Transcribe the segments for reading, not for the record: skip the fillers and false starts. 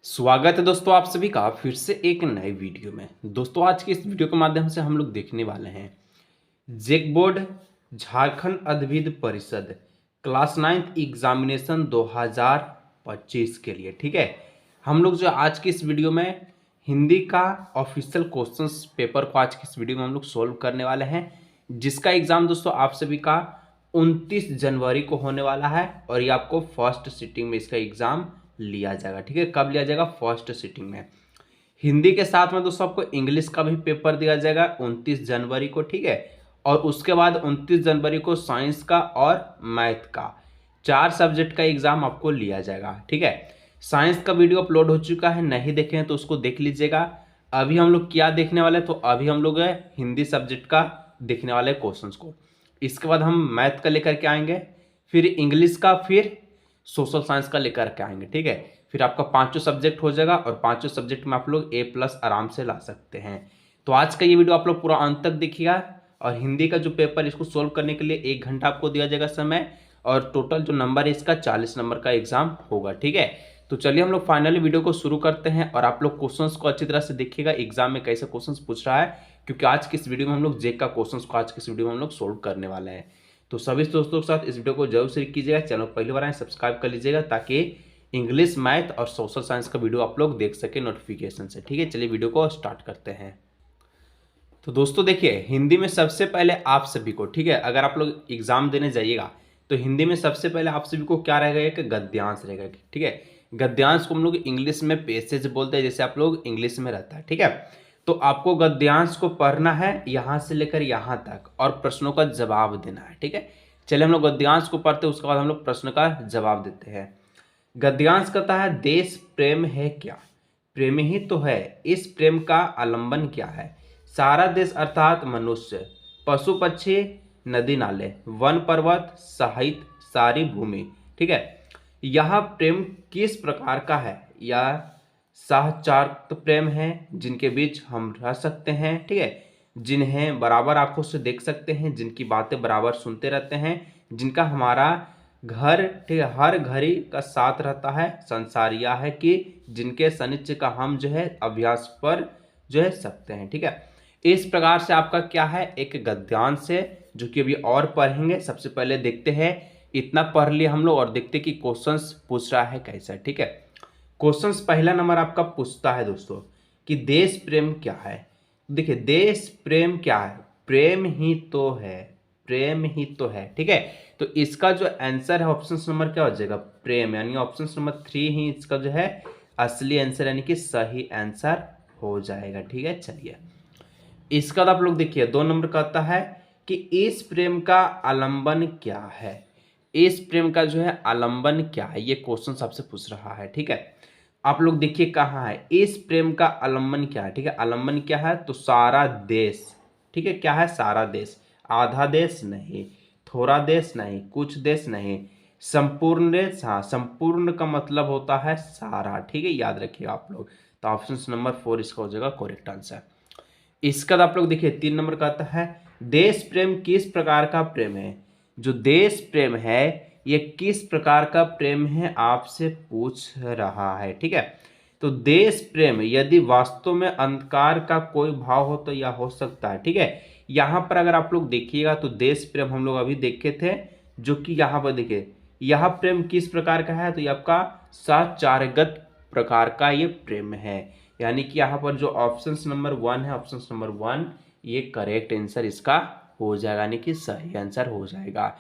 स्वागत है दोस्तों आप सभी का फिर से एक नए वीडियो में। दोस्तों आज की इस वीडियो के माध्यम से हम लोग देखने वाले हैं जेक बोर्ड झारखंड अधिविद्य परिषद क्लास 9th एग्जामिनेशन 2025 के लिए। ठीक है, हम लोग जो आज की इस वीडियो में हिंदी का ऑफिशियल क्वेश्चंस पेपर को आज की इस वीडियो में हम लोग सोल्व करने वाले हैं, जिसका एग्जाम दोस्तों आप सभी का 29 जनवरी को होने वाला है और ये आपको फर्स्ट सिटिंग में इसका एग्जाम लिया जाएगा। ठीक है, कब लिया जाएगा? फर्स्ट सिटिंग में। हिंदी के साथ में दोस्तों आपको इंग्लिश का भी पेपर दिया जाएगा 29 जनवरी को। ठीक है, और उसके बाद 29 जनवरी को साइंस का और मैथ का 4 सब्जेक्ट का एग्जाम आपको लिया जाएगा। ठीक है, साइंस का वीडियो अपलोड हो चुका है, नहीं देखे हैं तो उसको देख लीजिएगा। अभी हम लोग क्या देखने वाले हैं, तो अभी हम लोग हिंदी सब्जेक्ट का देखने वाले क्वेश्चन को। इसके बाद हम मैथ का लेकर के आएंगे, फिर इंग्लिश का, फिर सोशल साइंस का लेकर के आएंगे। ठीक है, फिर आपका पांचों सब्जेक्ट हो जाएगा और पांचों सब्जेक्ट में आप लोग A+ आराम से ला सकते हैं। तो आज का ये वीडियो आप लोग पूरा अंत तक देखिएगा। और हिंदी का जो पेपर इसको सोल्व करने के लिए 1 घंटा आपको दिया जाएगा समय, और टोटल जो नंबर है इसका 40 नंबर का एग्जाम होगा। ठीक है, तो चलिए हम लोग फाइनली वीडियो को शुरू करते हैं और आप लोग क्वेश्चंस को अच्छी तरह से देखिएगा एग्जाम में कैसे क्वेश्चंस पूछ रहा है, क्योंकि आज की इस वीडियो में हम लोग जेक का क्वेश्चंस को आज की इस वीडियो में हम लोग सोल्व करने वाले हैं। तो सभी दोस्तों के साथ इस वीडियो को जरूर शेयर कीजिएगा, चैनल पहली बार आए सब्सक्राइब कर लीजिएगा ताकि इंग्लिश, मैथ और सोशल साइंस का वीडियो आप लोग देख सके नोटिफिकेशन से। ठीक है, चलिए वीडियो को स्टार्ट करते हैं। तो दोस्तों देखिए, हिंदी में सबसे पहले आप सभी को, ठीक है, अगर आप लोग एग्जाम देने जाइएगा तो हिंदी में सबसे पहले आप सभी को क्या रहेगा, एक गद्यांश रहेगा। ठीक है, गद्यांश को हम लोग इंग्लिश में पैसेज बोलते हैं, जैसे आप लोग इंग्लिश में रहता है। ठीक है, तो आपको गद्यांश को पढ़ना है यहाँ से लेकर यहाँ तक और प्रश्नों का जवाब देना है। ठीक है, चलिए हम लोग गद्यांश को पढ़ते हैं, उसके बाद हम लोग प्रश्न का जवाब देते हैं। गद्यांश कहता है, देश प्रेम है क्या? प्रेम ही तो है, इस प्रेम का आलंबन क्या है? सारा देश अर्थात मनुष्य, पशु पक्षी, नदी नाले, वन पर्वत, साहित्य, सारी भूमि। ठीक है, यह प्रेम किस प्रकार का है? यह साहचर्य प्रेम है, जिनके बीच हम रह सकते हैं। ठीक है, जिन्हें बराबर आंखों से देख सकते हैं, जिनकी बातें बराबर सुनते रहते हैं, जिनका हमारा घर, ठीक है, हर घड़ी का साथ रहता है। संसार यह है कि जिनके सानिध्य का हम जो है अभ्यास पर जो है सकते हैं। ठीक है, इस प्रकार से आपका क्या है, एक गद्यांश है जो कि अभी और पढ़ेंगे। सबसे पहले देखते हैं, इतना पढ़ लिया हम लोग और देखते कि क्वेश्चंस पूछ रहा है कैसा। ठीक है, क्वेश्चंस पहला नंबर आपका पूछता है दोस्तों कि देश प्रेम क्या है। देखिए, देश प्रेम क्या है? प्रेम ही तो है, प्रेम ही तो है। ठीक है, तो इसका जो आंसर है ऑप्शन नंबर क्या हो जाएगा? प्रेम, यानी ऑप्शन नंबर 3 ही इसका जो है असली आंसर, यानी कि सही आंसर हो जाएगा। ठीक है, चलिए इसका आप लोग देखिए 2 नंबर कहता है कि इस प्रेम का आलंबन क्या है। इस प्रेम का जो है आलंबन क्या है, ये क्वेश्चन सबसे पूछ रहा है। ठीक है, आप लोग देखिए कहाँ है, इस प्रेम का आलंबन क्या है। ठीक है, आलंबन क्या है, तो सारा देश। ठीक है, क्या है? सारा देश, आधा देश नहीं, थोड़ा देश नहीं, कुछ देश नहीं, संपूर्ण देश। हाँ, संपूर्ण का मतलब होता है सारा। ठीक है, याद रखिए आप लोग। तो ऑप्शन नंबर 4 इसका हो जाएगा करेक्ट आंसर। इसका आप लोग देखिए 3 नंबर का आता है, देश प्रेम किस प्रकार का प्रेम है? जो देश प्रेम है ये किस प्रकार का प्रेम है आपसे पूछ रहा है। ठीक है, तो देश प्रेम यदि वास्तव में अंधकार का कोई भाव हो तो यह हो सकता है। ठीक है, यहाँ पर अगर आप लोग देखिएगा तो देश प्रेम हम लोग अभी देखे थे, जो कि यहाँ पर देखिए यह प्रेम किस प्रकार का है, तो ये आपका साचारगत प्रकार का ये प्रेम है। यानी कि यहाँ पर जो ऑप्शन नंबर 1 है, ऑप्शन नंबर 1 ये करेक्ट आंसर इसका हो जाएगा, यानी कि सही आंसर हो जाएगा।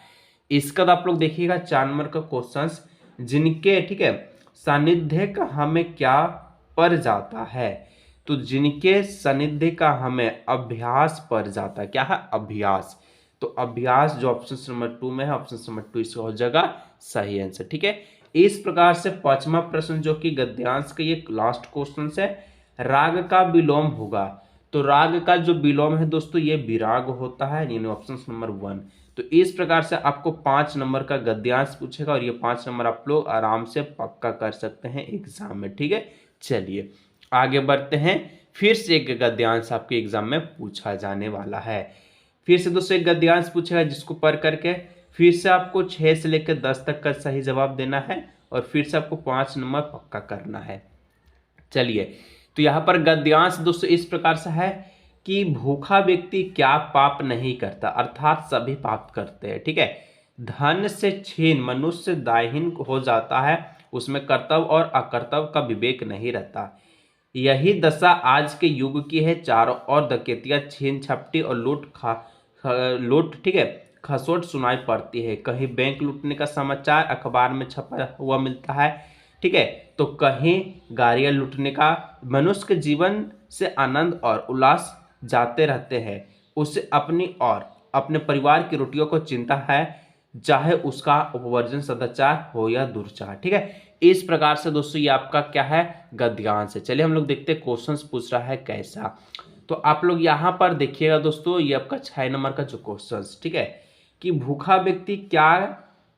इसका तो आप लोग देखिएगा 4 नंबर का क्वेश्चन, जिनके, ठीक है, सानिध्य का हमें क्या पड़ जाता है? तो जिनके सानिध्य का हमें अभ्यास पड़ जाता है। क्या है? अभ्यास। तो अभ्यास जो ऑप्शन नंबर 2 में है, ऑप्शन नंबर 2 इसका हो जाएगा सही आंसर। ठीक है, इस प्रकार से 5वां प्रश्न जो कि गद्यांश का ये लास्ट क्वेश्चन है, राग का विलोम होगा। तो राग का जो विलोम है दोस्तों ये विराग होता है, यानी ऑप्शन नंबर 1। तो इस प्रकार से आपको 5 नंबर का गद्यांश पूछेगा और ये 5 नंबर आप लोग आराम से पक्का कर सकते हैं एग्जाम में। ठीक है, चलिए आगे बढ़ते हैं। फिर से एक गद्यांश आपके एग्जाम में पूछा जाने वाला है। फिर से दोस्तों एक गद्यांश पूछेगा, जिसको पढ़ करके फिर से आपको 6 से लेकर 10 तक का सही जवाब देना है और फिर से आपको 5 नंबर पक्का करना है। चलिए, तो यहाँ पर गद्यांश दोस्तों इस प्रकार से है कि भूखा व्यक्ति क्या पाप नहीं करता, अर्थात सभी पाप करते हैं। ठीक है, धन से छीन मनुष्य दाहीन हो जाता है, उसमें कर्तव्य और अकर्तव्य का विवेक नहीं रहता। यही दशा आज के युग की है। चारों ओर डकैतियां, छीन झपटी और लूट, ठीक है, खसोट सुनाई पड़ती है। कहीं बैंक लूटने का समाचार अखबार में छपा हुआ मिलता है, ठीक है, तो कहीं गाड़ियां लूटने का। मनुष्य के जीवन से आनंद और उल्लास जाते रहते हैं। उसे अपनी और अपने परिवार की रोटियों को चिंता है, चाहे उसका उपवर्जन सदाचार हो या दुर्चार। ठीक है, इस प्रकार से दोस्तों ये आपका क्या है, गद्यांश है। चलिए हम लोग देखते हैं क्वेश्चंस पूछ रहा है कैसा। तो आप लोग यहाँ पर देखिएगा दोस्तों, ये आपका 6 नंबर का जो क्वेश्चंस, ठीक है, कि भूखा व्यक्ति क्या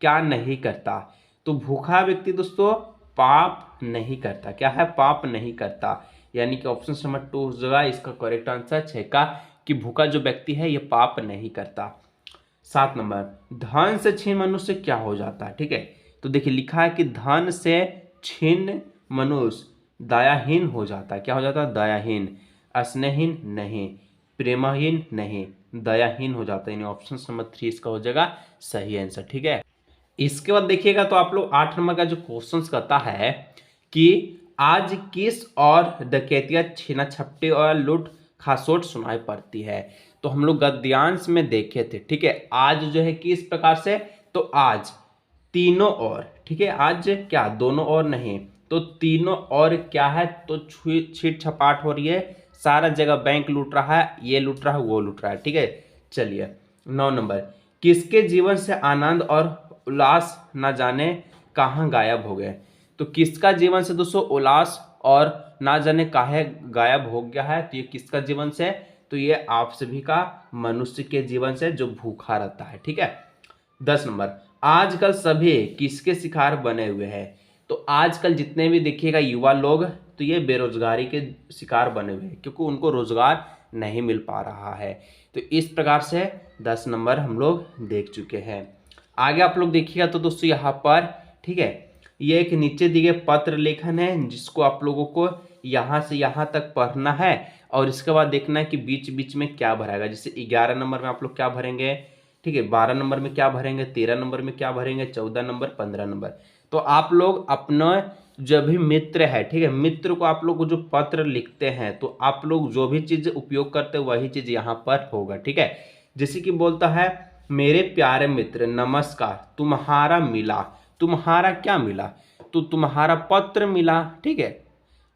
क्या नहीं करता। तो भूखा व्यक्ति दोस्तों पाप नहीं करता। क्या है, पाप नहीं करता, यानी कि ऑप्शन नंबर 2 हो जाएगा इसका करेक्ट आंसर 6 का, कि भूखा जो व्यक्ति है ये पाप नहीं करता। 7 नंबर, धन से छीन मनुष्य क्या हो जाता है। ठीक है, तो देखिए लिखा है कि धन से छीन मनुष्य दयाहीन हो जाता है। क्या हो जाता है, दयाहीन। स्नेहहीन नहीं, प्रेमहीन नहीं, दयाहीन हो जाता है। यानी ऑप्शन नंबर 3 इसका हो जाएगा सही आंसर। ठीक है, इसके बाद देखिएगा तो आप लोग 8 नंबर का जो क्वेश्चन कहता है कि आज किस और डकैतियां, छीना झपटी और लूट खसोट सुनाई पड़ती है। तो हम लोग गद्यांश में देखे थे। ठीक है, आज जो है किस प्रकार से, तो आज तीनों और, ठीक है, आज क्या दोनों और नहीं, तो तीनों और क्या है, तो छीट छपाट हो रही है, सारा जगह बैंक लूट रहा है, ये लूट रहा है, वो लूट रहा है। ठीक है, चलिए 9 नंबर, किसके जीवन से आनंद और उल्लास न जाने कहाँ गायब हो गए। तो किसका जीवन से दोस्तों उल्लास और ना जाने काहे गायब हो गया है, तो ये किसका जीवन से, तो ये आप सभी का मनुष्य के जीवन से जो भूखा रहता है। ठीक है, 10 नंबर, आजकल सभी किसके शिकार बने हुए हैं। तो आजकल जितने भी देखिएगा युवा लोग, तो ये बेरोजगारी के शिकार बने हुए हैं, क्योंकि उनको रोजगार नहीं मिल पा रहा है। तो इस प्रकार से 10 नंबर हम लोग देख चुके हैं। आगे आप लोग देखिएगा तो दोस्तों यहाँ पर, ठीक है, ये एक नीचे दिए पत्र लेखन है, जिसको आप लोगों को यहाँ से यहाँ तक पढ़ना है, और इसके बाद देखना है कि बीच बीच में क्या भरेगा। जैसे 11 नंबर में आप लोग क्या भरेंगे, ठीक है, 12 नंबर में क्या भरेंगे, 13 नंबर में क्या भरेंगे, 14 नंबर, 15 नंबर। तो आप लोग अपना जो भी मित्र है, ठीक है, मित्र को आप लोग जो पत्र लिखते हैं, तो आप लोग जो भी चीज उपयोग करते हैं वही चीज यहाँ पर होगा। ठीक है, जैसे कि बोलता है, मेरे प्यारे मित्र नमस्कार, तुम्हारा मिला, तुम्हारा क्या मिला, तो तुम्हारा पत्र मिला। ठीक है,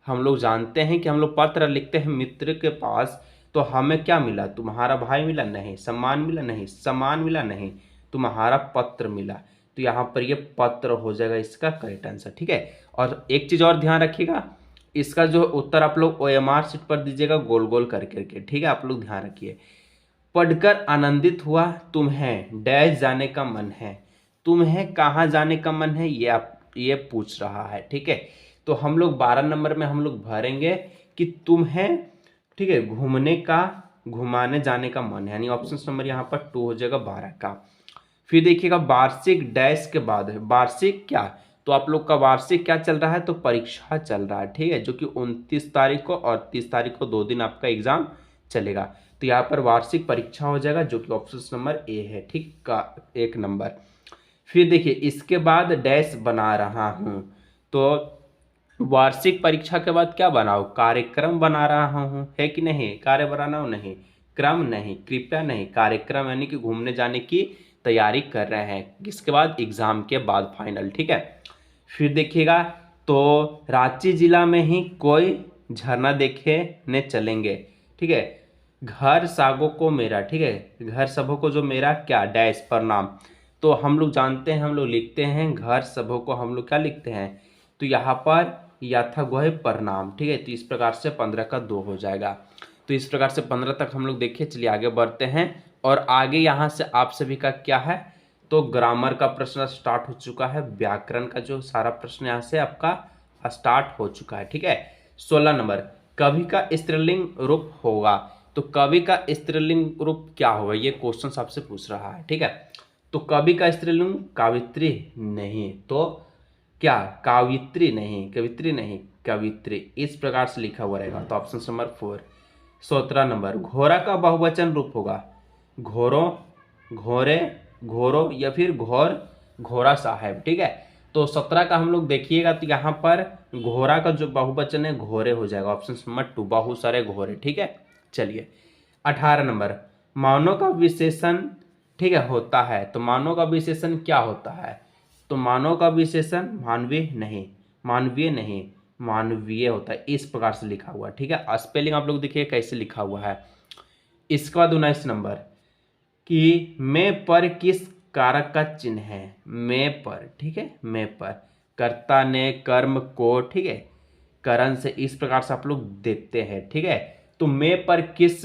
हम लोग जानते हैं कि हम लोग पत्र लिखते हैं मित्र के पास, तो हमें क्या मिला, तुम्हारा भाई मिला नहीं, सम्मान मिला नहीं, सम्मान मिला नहीं, तुम्हारा पत्र मिला। तो यहाँ पर ये पत्र हो जाएगा इसका करेक्ट आंसर। ठीक है, और एक चीज और ध्यान रखिएगा, इसका जो उत्तर आप लोग OMR शीट पर दीजिएगा गोल गोल कर करके। ठीक है, आप लोग ध्यान रखिए, पढ़कर आनंदित हुआ, तुम्हें डैश जाने का मन है, तुम्हें कहाँ जाने का मन है, ये पूछ रहा है। ठीक है, तो हम लोग 12 नंबर में हम लोग भरेंगे कि तुम्हें, ठीक है, घुमाने जाने का मन है, यानी ऑप्शन नंबर यहाँ पर 2 हो जाएगा 12 का। फिर देखिएगा वार्षिक डैश के बाद है वार्षिक क्या, तो आप लोग का वार्षिक क्या चल रहा है, तो परीक्षा चल रहा है। ठीक है, जो कि 29 तारीख को और 30 तारीख को 2 दिन आपका एग्जाम चलेगा। तो यहाँ पर वार्षिक परीक्षा हो जाएगा, जो कि ऑप्शन नंबर ए है। ठीक का 1 नंबर। फिर देखिए इसके बाद डैश बना रहा हूँ, तो वार्षिक परीक्षा के बाद क्या बनाओ, कार्यक्रम बना रहा हूँ, है कि नहीं, कार्य बनाना हो नहीं, क्रम नहीं, कृपया नहीं, कार्यक्रम, यानी कि घूमने जाने की तैयारी कर रहे हैं, किसके बाद, एग्जाम के बाद फाइनल। ठीक है, फिर देखिएगा, तो रांची जिला में ही कोई झरना देखने चलेंगे। ठीक है, घर सागों को मेरा, ठीक है, घर सबों को जो मेरा क्या डैश प्रणाम। तो हम लोग जानते हैं, हम लोग लिखते हैं घर सबों को, हम लोग क्या लिखते हैं, तो यहाँ पर यथाग्रह प्रणाम। ठीक है, तो इस प्रकार से 15 का 2 हो जाएगा। तो इस प्रकार से 15 तक हम लोग देखें। चलिए आगे बढ़ते हैं, और आगे यहाँ से आप सभी का क्या है, तो ग्रामर का प्रश्न स्टार्ट हो चुका है, व्याकरण का जो सारा प्रश्न यहाँ से आपका स्टार्ट हो चुका है। ठीक है, 16 नंबर, कवि का स्त्रीलिंग रूप होगा। तो कवि का स्त्रीलिंग रूप क्या होगा, ये क्वेश्चन आपसे पूछ रहा है। ठीक है, तो कवि का स्त्रीलिंग कावित्री नहीं, तो क्या, कावित्री नहीं, कवित्री नहीं, कवित्री, इस प्रकार से लिखा हुआ रहेगा। तो ऑप्शन नंबर 4। 17 नंबर, घोड़ा का बहुवचन रूप होगा घोरों, घोरे, घोरो या फिर घोर, घोड़ा साहब। ठीक है, तो 17 का हम लोग देखिएगा तो यहाँ पर घोड़ा का जो बहुवचन है घोरे हो जाएगा। ऑप्शन नंबर 2, बहुत सारे घोरे। ठीक है, चलिए 18 नंबर, मानव का विशेषण ठीक है होता है। तो मानव का विशेषण क्या होता है? तो मानव का विशेषण मानवीय नहीं, मानवीय नहीं, मानवीय होता है, इस प्रकार से लिखा हुआ है। ठीक है, स्पेलिंग आप लोग देखिए कैसे लिखा हुआ है। इसके बाद 19 नंबर कि में पर किस कारक का चिन्ह है? में पर, ठीक है, में पर कर्ता ने कर्म को ठीक है करण से, इस प्रकार से आप लोग देखते हैं। ठीक है, तो में पर किस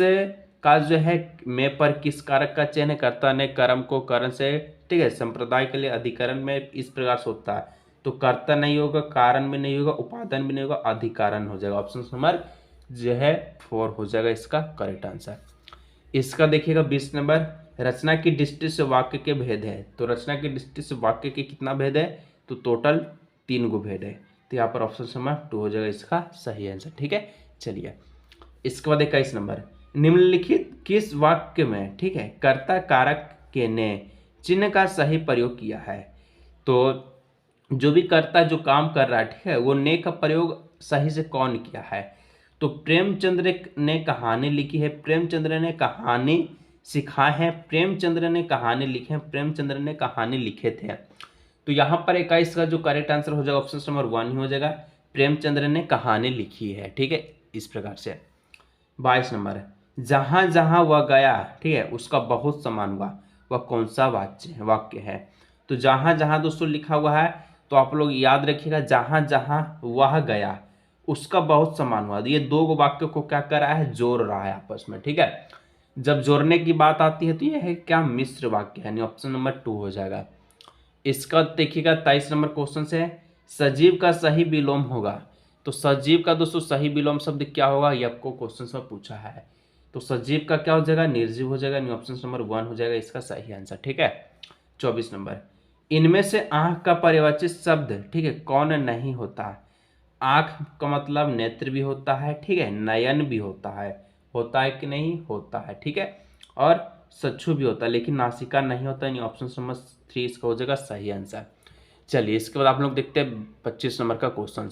का जो है, में पर किस कारक का चिन्ह है? कर्ता ने कर्म को करण से, ठीक है, संप्रदाय के लिए अधिकरण में इस प्रकार से होता है। तो कर्ता नहीं होगा, कारण भी नहीं होगा, उपादान भी नहीं होगा, अधिकरण हो जाएगा। ऑप्शन नंबर जो है 4 हो जाएगा इसका करेक्ट आंसर। इसका देखिएगा 20 नंबर, रचना की दृष्टि से वाक्य के भेद है। तो रचना की दृष्टि से वाक्य के कितना भेद है? तो टोटल 3 गो भेद है। तो यहाँ पर ऑप्शन नंबर 2 हो जाएगा इसका सही आंसर। ठीक है, चलिए इसके बाद 21 नंबर, निम्नलिखित किस वाक्य में ठीक है कर्ता कारक के ने चिन्ह का सही प्रयोग किया है? तो जो भी कर्ता जो काम कर रहा है ठीक है, वो ने का प्रयोग सही से कौन किया है? तो प्रेमचंद्र ने कहानी लिखी है, प्रेमचंद्र ने कहानी सिखाए हैं, प्रेमचंद्र ने कहानी लिखे हैं, प्रेमचंद्र ने कहानी लिखे थे। तो यहाँ पर 21 का जो करेक्ट आंसर हो जाएगा ऑप्शन नंबर 1 ही हो जाएगा, प्रेमचंद्र ने कहानी लिखी है। ठीक है, इस प्रकार से 22 नंबर, जहां जहां वह गया ठीक है उसका बहुत समान हुआ, वह कौन सा वाक्य है? तो जहां जहां दोस्तों लिखा हुआ है, तो आप लोग याद रखिएगा, जहां जहां वह गया उसका बहुत समान हुआ। ये 2 वाक्य को क्या कर रहा है? जोड़ रहा है आपस में। ठीक है, जब जोड़ने की बात आती है तो यह है क्या? मिश्र वाक्य, यानी ऑप्शन नंबर 2 हो जाएगा। इसका देखिएगा 23 नंबर क्वेश्चन से, सजीव का सही विलोम होगा। तो सजीव का दोस्तों सही विलोम शब्द क्या होगा? ये आपको क्वेश्चन में पूछा है। तो सजीव का क्या हो जाएगा? निर्जीव हो जाएगा, ऑप्शन नंबर 1 हो जाएगा इसका सही आंसर। ठीक है, 24 नंबर, इनमें से आंख का पर्यायवाची शब्द ठीक है कौन नहीं होता? आंख का मतलब नेत्र भी होता है, ठीक है, नयन भी होता है कि नहीं? होता है। ठीक है, और चक्षु भी होता है, लेकिन नासिका नहीं होता, यानी ऑप्शन नंबर 3 इसका हो जाएगा सही आंसर। चलिए इसके बाद आप लोग देखते हैं 25 नंबर का क्वेश्चन।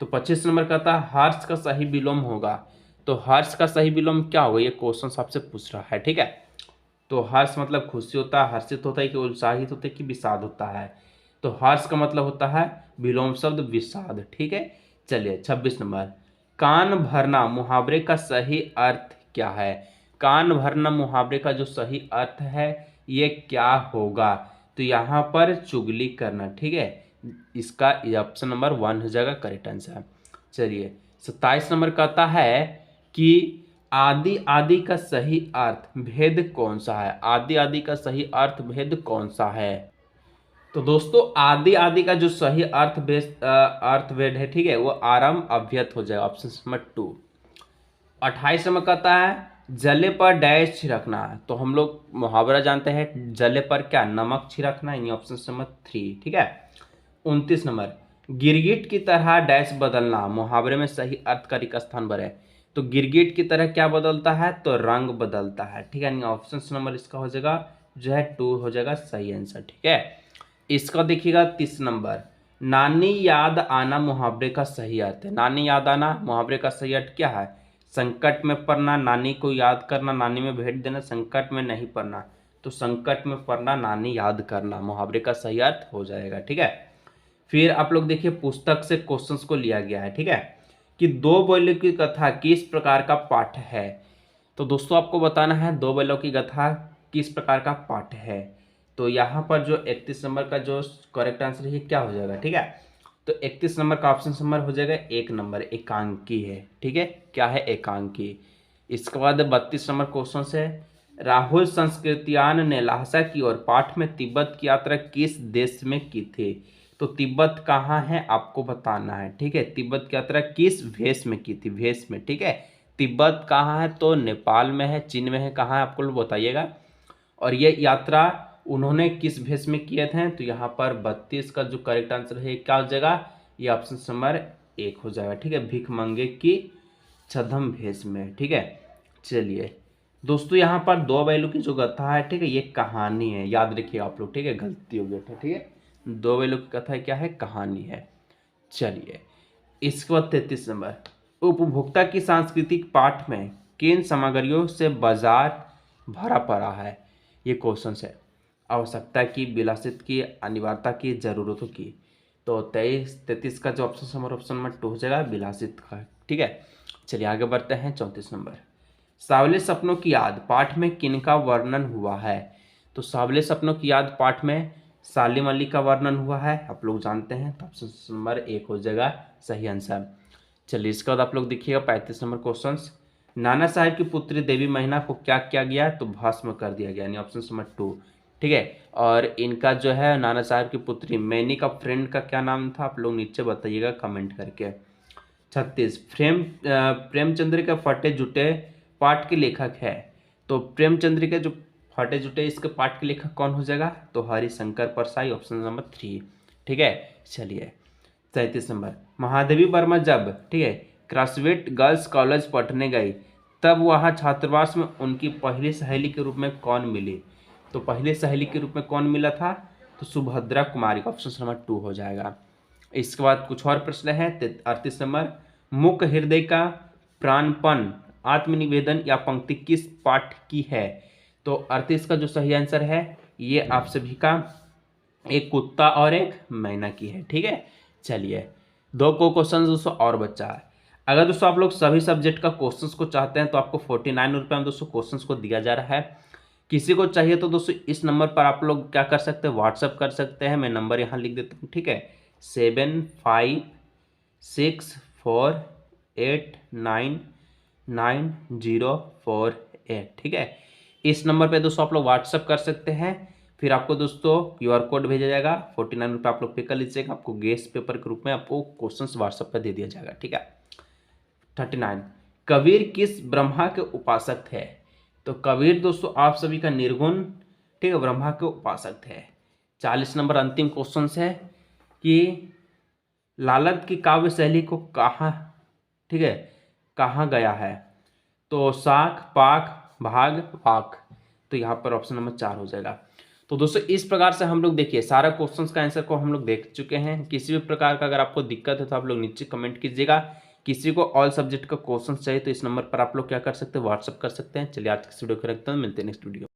तो 25 नंबर का था हर्ष का सही विलोम होगा। तो हर्ष का सही विलोम क्या होगा? ये क्वेश्चन आपसे पूछ रहा है। ठीक है, तो हर्ष मतलब खुशी होता है, हर्षित होता है कि उत्साहित होता है कि विषाद होता है? तो हर्ष का मतलब होता है विलोम शब्द विषाद। ठीक है, चलिए 26 नंबर, कान भरना मुहावरे का सही अर्थ क्या है? कान भरना मुहावरे का जो सही अर्थ है ये क्या होगा? तो यहाँ पर चुगली करना। ठीक है, इसका ऑप्शन नंबर 1 हो जाएगा करेक्ट आंसर। चलिए 27 नंबर कहता है कि आदि आदि का सही अर्थ भेद कौन सा है? आदि आदि का सही अर्थ भेद कौन सा है? तो दोस्तों आदि आदि का जो सही अर्थ भेद है ठीक है वो आरंभ अभ्यत हो जाएगा, ऑप्शन नंबर 2। 28 नंबर कहता है जले पर डैश छिड़कना। तो हम लोग मुहावरा जानते हैं, जले पर क्या? नमक छिड़कना, यानी ऑप्शन नंबर 3। ठीक है, 29 नंबर, गिरगिट की तरह डैश बदलना मुहावरे में सही अर्थ का रिक्त स्थान भरे। तो गिरगिट की तरह क्या बदलता है? तो रंग बदलता है। ठीक है, ऑप्शन नंबर इसका हो जाएगा जो है 2 हो जाएगा सही आंसर। ठीक है, इसका देखिएगा 30 नंबर, नानी याद आना मुहावरे का सही अर्थ है। नानी याद आना मुहावरे का सही अर्थ क्या है? संकट में पड़ना, नानी को याद करना, नानी में भेंट देना, संकट में नहीं पड़ना। तो संकट में पड़ना, नानी याद करना मुहावरे का सही अर्थ हो जाएगा। ठीक है, फिर आप लोग देखिए पुस्तक से क्वेश्चंस को लिया गया है। ठीक है, कि 2 बैलों की कथा किस प्रकार का पाठ है? तो दोस्तों आपको बताना है 2 बैलों की कथा किस प्रकार का पाठ है। तो यहाँ पर जो 31 नंबर का जो करेक्ट आंसर है क्या हो जाएगा? ठीक है, तो 31 नंबर का ऑप्शन नंबर हो जाएगा 1 नंबर, एकांकी है। ठीक है, क्या है? एकांकी। इसके बाद 32 नंबर क्वेश्चन से, राहुल संस्कृतियान ने लहासा की और पाठ में तिब्बत की यात्रा किस देश में की थी? तो तिब्बत कहाँ है आपको बताना है। ठीक है, तिब्बत की यात्रा किस भेष में की थी? भेष में। ठीक है, तिब्बत कहाँ है? तो नेपाल में है, चीन में है, कहाँ है आपको लोग बताइएगा। और ये यात्रा उन्होंने किस भेष में किए थे? तो यहाँ पर 32 का जो करेक्ट आंसर है क्या हो जाएगा? ये ऑप्शन नंबर 1 हो जाएगा। ठीक है, भिख मंगे की छद्म भेष में। ठीक है, चलिए दोस्तों यहाँ पर 2 बैलों की जो कथा है, ठीक है, ये कहानी है, याद रखिए आप लोग। ठीक है, गलती हो गया था। ठीक है, 2 बैलों की कथा क्या है, कहानी है। चलिए इसके बाद 33 नंबर, उपभोक्ता की सांस्कृतिक पाठ में किन सामग्रियों से बाजार भरा पड़ा है। ये क्वेश्चन है। आवश्यकता की, विलासित की, अनिवार्यता की, जरूरतों की। तो 33 का जो ऑप्शन नंबर 2 हो जाएगा विलासित का। ठीक है, चलिए आगे बढ़ते हैं। 34 नंबर, सावले सपनों की याद पाठ में किनका वर्णन हुआ है। तो सावले सपनों की याद पाठ में सालिम अली का वर्णन हुआ है, आप लोग जानते हैं। तो ऑप्शन नंबर 1 हो जाएगा सही आंसर। चलिए इसके बाद आप लोग देखिएगा 35 नंबर क्वेश्चन, नाना साहब की पुत्री देवी महीना को क्या किया गया, तो भस्म कर दिया गया, यानी ऑप्शन नंबर 2। ठीक है, और इनका जो है नाना साहब की पुत्री मैनी का फ्रेंड का क्या नाम था, आप लोग नीचे बताइएगा कमेंट करके। 36, प्रेमचंद्र के फटे जुटे पाठ के लेखक है। तो प्रेमचंद्र के जो फटे जुटे इसके पाठ के लेखक कौन हो जाएगा, तो हरिशंकर परसाई, ऑप्शन नंबर 3। ठीक है, चलिए 37 नंबर, महादेवी वर्मा जब, ठीक है, क्रासवेट गर्ल्स कॉलेज पढ़ने गई तब वहाँ छात्रावास में उनकी पहली सहेली के रूप में कौन मिली। तो पहली सहेली के रूप में कौन मिला था, तो सुभद्रा कुमारी, ऑप्शन नंबर 2 हो जाएगा। इसके बाद कुछ और प्रश्न है। 38 नंबर, मुक हृदय का प्राणपण आत्मनिवेदन या पंक्ति किस पाठ की है। तो 38 का जो सही आंसर है ये आप सभी का एक कुत्ता और एक मैना की है। ठीक है, चलिए 2 को क्वेश्चन दोस्तों और बच्चा है। अगर दोस्तों आप लोग सभी सब्जेक्ट का क्वेश्चंस को चाहते हैं तो आपको 49 रुपये में दोस्तों क्वेश्चंस को दिया जा रहा है। किसी को चाहिए तो दोस्तों इस नंबर पर आप लोग क्या कर सकते हैं, व्हाट्सअप कर सकते हैं। मैं नंबर यहाँ लिख देता हूँ। ठीक है, 7564899048। ठीक है, इस नंबर पे दोस्तों आप लोग व्हाट्सअप कर सकते हैं। फिर आपको दोस्तों QR कोड भेजा जाएगा, 49 रुपये आप लोग पे कर लीजिएगा। आपको गेस्ट पेपर के रूप में आपको क्वेश्चंस व्हाट्सअप पर दे दिया जाएगा। ठीक है, 39, कबीर किस ब्रह्मा के उपासक थे। तो कबीर दोस्तों आप सभी का निर्गुण, ठीक है, ब्रह्मा के उपासक थे। 40 नंबर अंतिम क्वेश्चन है कि लालत की काव्य शैली को कहाँ, ठीक है, कहाँ गया है। तो शाख, पाक, भाग, वाक। तो यहाँ पर ऑप्शन नंबर 4 हो जाएगा। तो दोस्तों इस प्रकार से हम लोग देखिए सारा क्वेश्चंस का आंसर को हम लोग देख चुके हैं। किसी भी प्रकार का अगर आपको दिक्कत है तो आप लोग नीचे कमेंट कीजिएगा। किसी को ऑल सब्जेक्ट का क्वेश्चन चाहिए तो इस नंबर पर आप लोग क्या कर सकते हैं, व्हाट्सअप कर सकते हैं। चलिए आज की वीडियो को रखते हैं, मिलते हैं नेक्स्ट वीडियो।